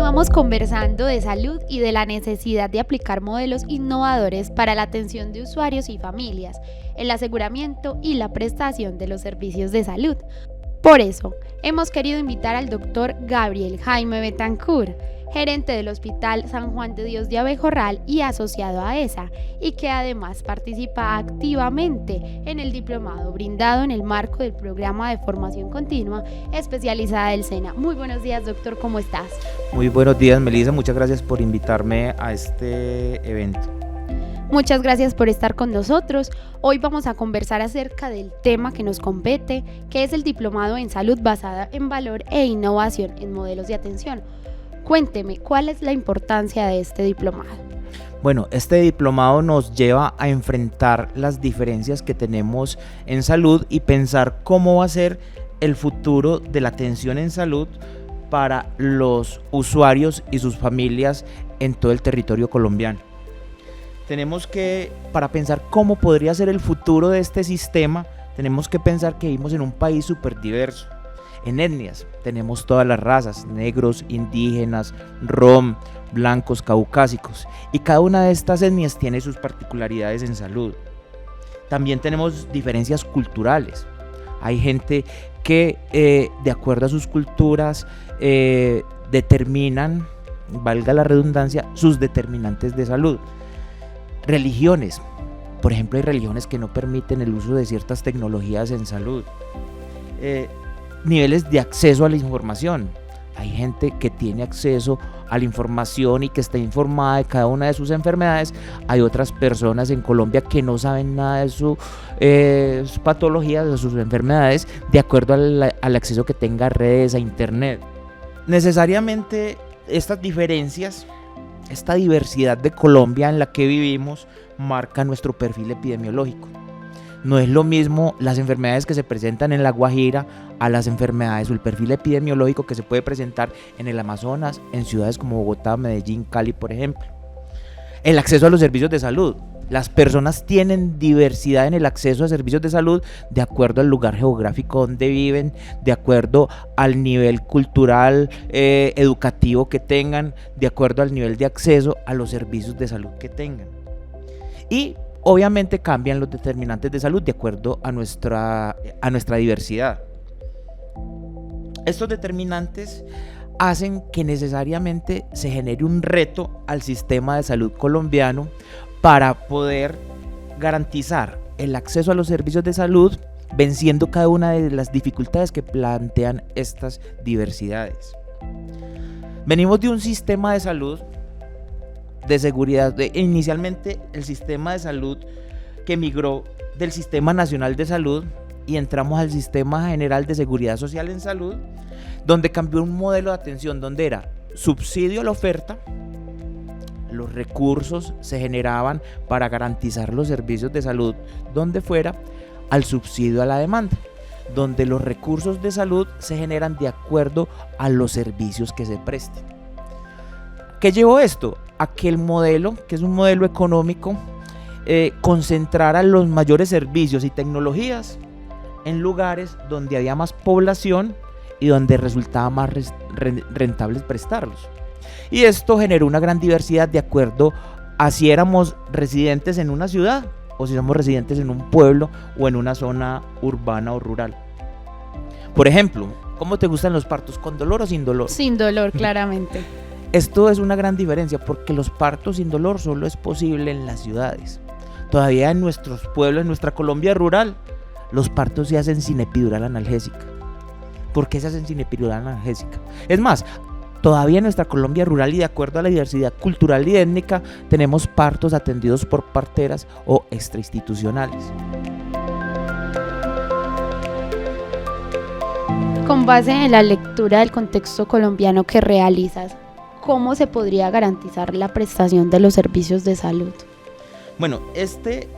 Continuamos conversando de salud y de la necesidad de aplicar modelos innovadores para la atención de usuarios y familias, el aseguramiento y la prestación de los servicios de salud. Por eso, hemos querido invitar al doctor Gabriel Jaime Betancourt, gerente del Hospital San Juan de Dios de Abejorral y asociado a ESA, y que además participa activamente en el diplomado brindado en el marco del programa de formación continua especializada del SENA. Muy buenos días, doctor, ¿cómo estás? Muy buenos días, Melissa, muchas gracias por invitarme a este evento. Muchas gracias por estar con nosotros. Hoy vamos a conversar acerca del tema que nos compete, que es el diplomado en salud basada en valor e innovación en modelos de atención. Cuénteme, ¿cuál es la importancia de este diplomado? Bueno, este diplomado nos lleva a enfrentar las diferencias que tenemos en salud y pensar cómo va a ser el futuro de la atención en salud para los usuarios y sus familias en todo el territorio colombiano. Tenemos que, para pensar cómo podría ser el futuro de este sistema, tenemos que pensar que vivimos en un país súper diverso. En etnias tenemos todas las razas, negros, indígenas, rom, blancos, caucásicos, y cada una de estas etnias tiene sus particularidades en salud. También tenemos diferencias culturales. Hay gente que de acuerdo a sus culturas determinan, valga la redundancia, sus determinantes de salud. Religiones, por ejemplo, hay religiones que no permiten el uso de ciertas tecnologías en salud. Niveles de acceso a la información. Hay gente que tiene acceso a la información y que está informada de cada una de sus enfermedades. Hay otras personas en Colombia que no saben nada de sus patologías, de sus enfermedades, de acuerdo al acceso que tenga a redes, a internet. Necesariamente estas diferencias, esta diversidad de Colombia en la que vivimos, marca nuestro perfil epidemiológico. No es lo mismo las enfermedades que se presentan en La Guajira a las enfermedades o el perfil epidemiológico que se puede presentar en el Amazonas, en ciudades como Bogotá, Medellín, Cali, por ejemplo. El acceso a los servicios de salud. Las personas tienen diversidad en el acceso a servicios de salud de acuerdo al lugar geográfico donde viven, de acuerdo al nivel cultural, educativo que tengan, de acuerdo al nivel de acceso a los servicios de salud que tengan. Y obviamente cambian los determinantes de salud de acuerdo a nuestra diversidad. Estos determinantes hacen que necesariamente se genere un reto al sistema de salud colombiano para poder garantizar el acceso a los servicios de salud, venciendo cada una de las dificultades que plantean estas diversidades. Venimos de un sistema de salud de seguridad, inicialmente el sistema de salud que migró del Sistema Nacional de Salud y entramos al Sistema General de Seguridad Social en Salud, donde cambió un modelo de atención donde era subsidio a la oferta, los recursos se generaban para garantizar los servicios de salud donde fuera, al subsidio a la demanda, donde los recursos de salud se generan de acuerdo a los servicios que se presten. ¿Qué llevó esto? A que el modelo, que es un modelo económico, concentrara los mayores servicios y tecnologías en lugares donde había más población y donde resultaba más rentable prestarlos. Y esto generó una gran diversidad de acuerdo a si éramos residentes en una ciudad o si somos residentes en un pueblo o en una zona urbana o rural. Por ejemplo, ¿cómo te gustan los partos? ¿Con dolor o sin dolor? Sin dolor, claramente. Esto es una gran diferencia porque los partos sin dolor solo es posible en las ciudades. Todavía en nuestros pueblos, en nuestra Colombia rural, los partos se hacen sin epidural analgésica. ¿Por qué se hacen sin epidural analgésica? Es más, todavía en nuestra Colombia rural y de acuerdo a la diversidad cultural y étnica, tenemos partos atendidos por parteras o extrainstitucionales. Con base en la lectura del contexto colombiano que realizas, ¿cómo se podría garantizar la prestación de los servicios de salud? Bueno, este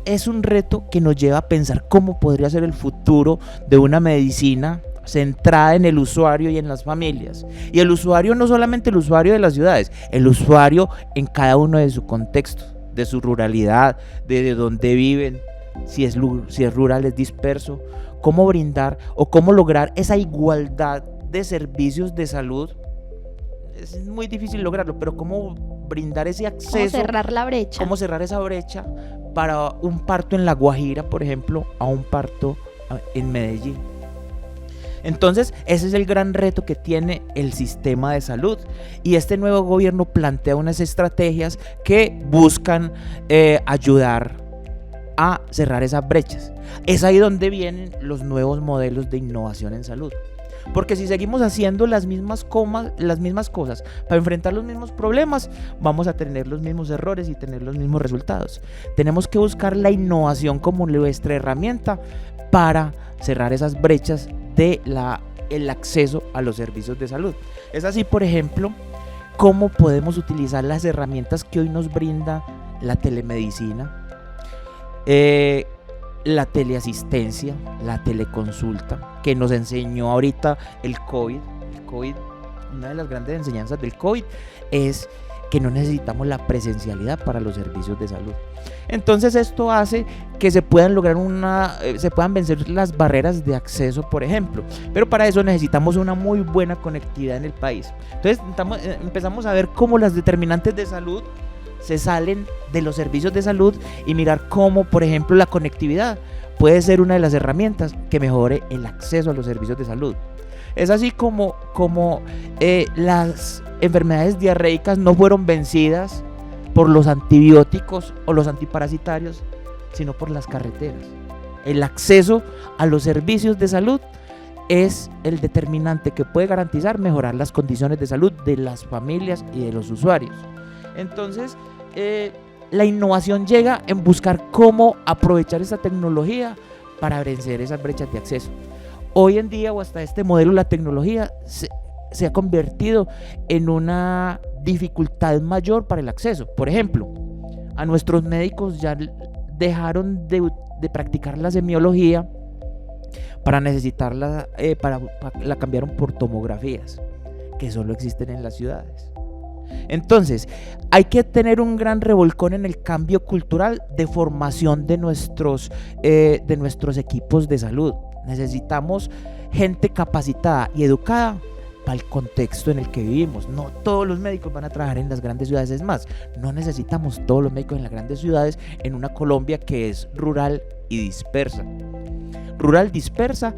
es un reto que nos lleva a pensar cómo podría ser el futuro de una medicina centrada en el usuario y en las familias. Y el usuario no solamente el usuario de las ciudades, el usuario en cada uno de su contexto, de su ruralidad, de dónde viven, si es rural, es disperso, cómo brindar o cómo lograr esa igualdad de servicios de salud es muy difícil lograrlo, pero cómo brindar ese acceso, cómo cerrar la brecha, cómo cerrar esa brecha para un parto en La Guajira, por ejemplo, a un parto en Medellín. Entonces, ese es el gran reto que tiene el sistema de salud, y este nuevo gobierno plantea unas estrategias que buscan ayudar a cerrar esas brechas. Es ahí donde vienen los nuevos modelos de innovación en salud. Porque si seguimos haciendo las mismas cosas para enfrentar los mismos problemas, vamos a tener los mismos errores y tener los mismos resultados. Tenemos que buscar la innovación como nuestra herramienta para cerrar esas brechas del acceso a los servicios de salud. Es así, por ejemplo, cómo podemos utilizar las herramientas que hoy nos brinda la telemedicina, la teleasistencia, la teleconsulta, que nos enseñó ahorita el COVID. Una de las grandes enseñanzas del COVID es que no necesitamos la presencialidad para los servicios de salud. Entonces esto hace que se puedan vencer las barreras de acceso, por ejemplo, pero para eso necesitamos una muy buena conectividad en el país. Entonces empezamos a ver cómo las determinantes de salud se salen de los servicios de salud y mirar cómo, por ejemplo, la conectividad puede ser una de las herramientas que mejore el acceso a los servicios de salud. Es así como las enfermedades diarreicas no fueron vencidas por los antibióticos o los antiparasitarios, sino por las carreteras. El acceso a los servicios de salud es el determinante que puede garantizar mejorar las condiciones de salud de las familias y de los usuarios. Entonces, la innovación llega en buscar cómo aprovechar esa tecnología para vencer esas brechas de acceso. Hoy en día, o hasta este modelo, la tecnología se ha convertido en una dificultad mayor para el acceso. Por ejemplo, a nuestros médicos ya dejaron de practicar la semiología para necesitarla, la cambiaron por tomografías, que solo existen en las ciudades. Entonces, hay que tener un gran revolcón en el cambio cultural de formación de nuestros equipos de salud. Necesitamos gente capacitada y educada para el contexto en el que vivimos. No todos los médicos van a trabajar en las grandes ciudades. Es más, no necesitamos todos los médicos en las grandes ciudades en una Colombia que es rural y dispersa. Rural, dispersa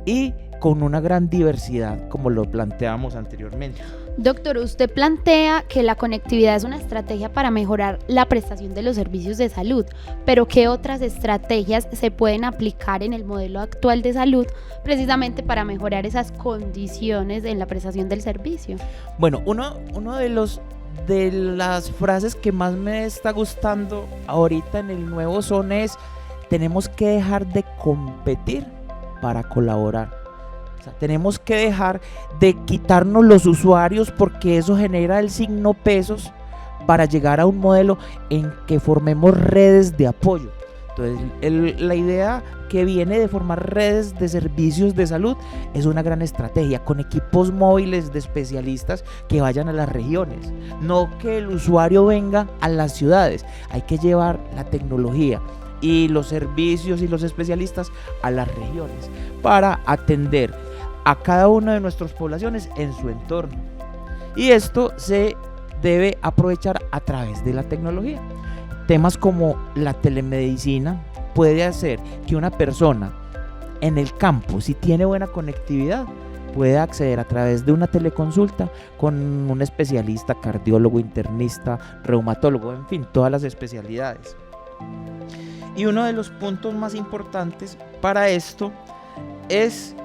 y con una gran diversidad, como lo planteamos anteriormente. Doctor, usted plantea que la conectividad es una estrategia para mejorar la prestación de los servicios de salud, pero ¿qué otras estrategias se pueden aplicar en el modelo actual de salud precisamente para mejorar esas condiciones en la prestación del servicio? Bueno, uno de las frases que más me está gustando ahorita en el nuevo son es: tenemos que dejar de competir para colaborar. Tenemos que dejar de quitarnos los usuarios, porque eso genera el signo pesos, para llegar a un modelo en que formemos redes de apoyo. Entonces, la idea que viene de formar redes de servicios de salud es una gran estrategia, con equipos móviles de especialistas que vayan a las regiones, no que el usuario venga a las ciudades. Hay que llevar la tecnología y los servicios y los especialistas a las regiones para atender a cada una de nuestras poblaciones en su entorno, y esto se debe aprovechar a través de la tecnología. Temas como la telemedicina puede hacer que una persona en el campo, si tiene buena conectividad, pueda acceder a través de una teleconsulta con un especialista, cardiólogo, internista, reumatólogo, en fin, todas las especialidades. Y uno de los puntos más importantes para esto es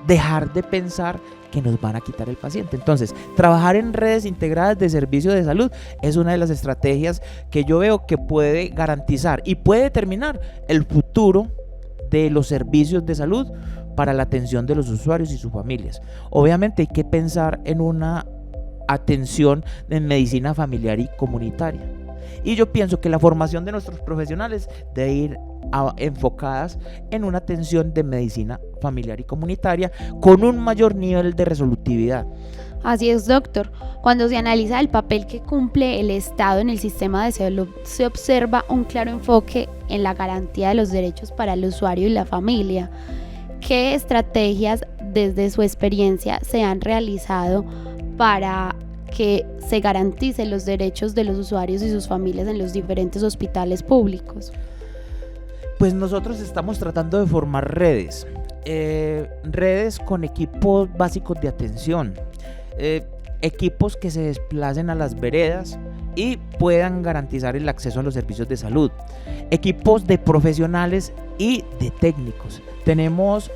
dejar de pensar que nos van a quitar el paciente. Entonces, trabajar en redes integradas de servicio de salud es una de las estrategias que yo veo que puede garantizar y puede determinar el futuro de los servicios de salud para la atención de los usuarios y sus familias. Obviamente hay que pensar en una atención en medicina familiar y comunitaria. Y yo pienso que la formación de nuestros profesionales debe ir enfocadas en una atención de medicina familiar y comunitaria con un mayor nivel de resolutividad. Así es, doctor. Cuando se analiza el papel que cumple el Estado en el sistema de salud, se observa un claro enfoque en la garantía de los derechos para el usuario y la familia. ¿Qué estrategias desde su experiencia se han realizado para que se garanticen los derechos de los usuarios y sus familias en los diferentes hospitales públicos? Pues nosotros estamos tratando de formar redes, redes con equipos básicos de atención, equipos que se desplacen a las veredas y puedan garantizar el acceso a los servicios de salud, equipos de profesionales y de técnicos. Tenemos,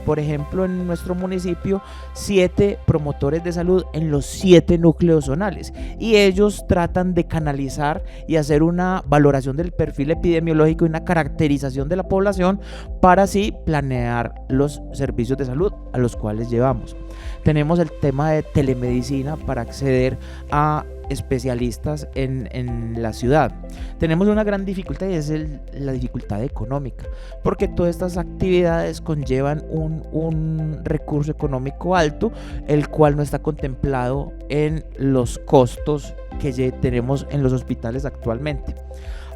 por ejemplo, en nuestro municipio 7 promotores de salud en los 7 núcleos zonales, y ellos tratan de canalizar y hacer una valoración del perfil epidemiológico y una caracterización de la población para así planear los servicios de salud a los cuales llevamos. Tenemos el tema de telemedicina para acceder a especialistas en la ciudad. Tenemos una gran dificultad, y es la dificultad económica, porque todas estas actividades conllevan un recurso económico alto, el cual no está contemplado en los costos que tenemos en los hospitales actualmente.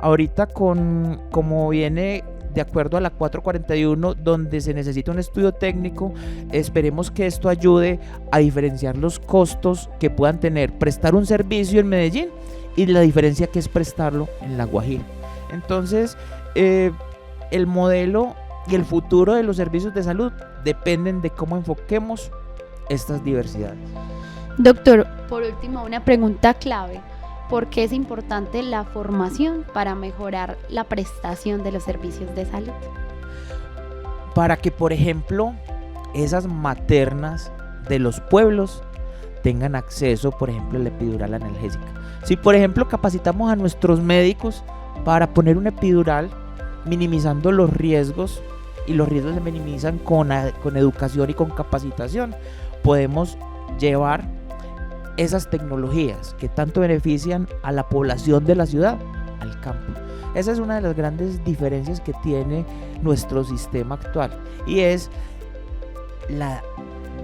Ahorita, como viene de acuerdo a la 441, donde se necesita un estudio técnico, esperemos que esto ayude a diferenciar los costos que puedan tener prestar un servicio en Medellín y la diferencia que es prestarlo en La Guajira. Entonces, el modelo y el futuro de los servicios de salud dependen de cómo enfoquemos estas diversidades. Doctor, por último, una pregunta clave. ¿Por qué es importante la formación para mejorar la prestación de los servicios de salud? Para que, por ejemplo, esas maternas de los pueblos tengan acceso, por ejemplo, a la epidural analgésica. Si, por ejemplo, capacitamos a nuestros médicos para poner una epidural, minimizando los riesgos, y los riesgos se minimizan con educación y con capacitación, podemos llevar esas tecnologías que tanto benefician a la población de la ciudad al campo. Esa es una de las grandes diferencias que tiene nuestro sistema actual, y es la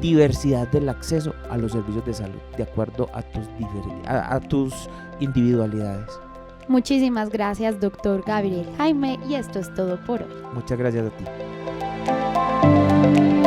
diversidad del acceso a los servicios de salud de acuerdo a tus individualidades. Muchísimas gracias, doctor Gabriel Jaime, y esto es todo por hoy. Muchas gracias a ti.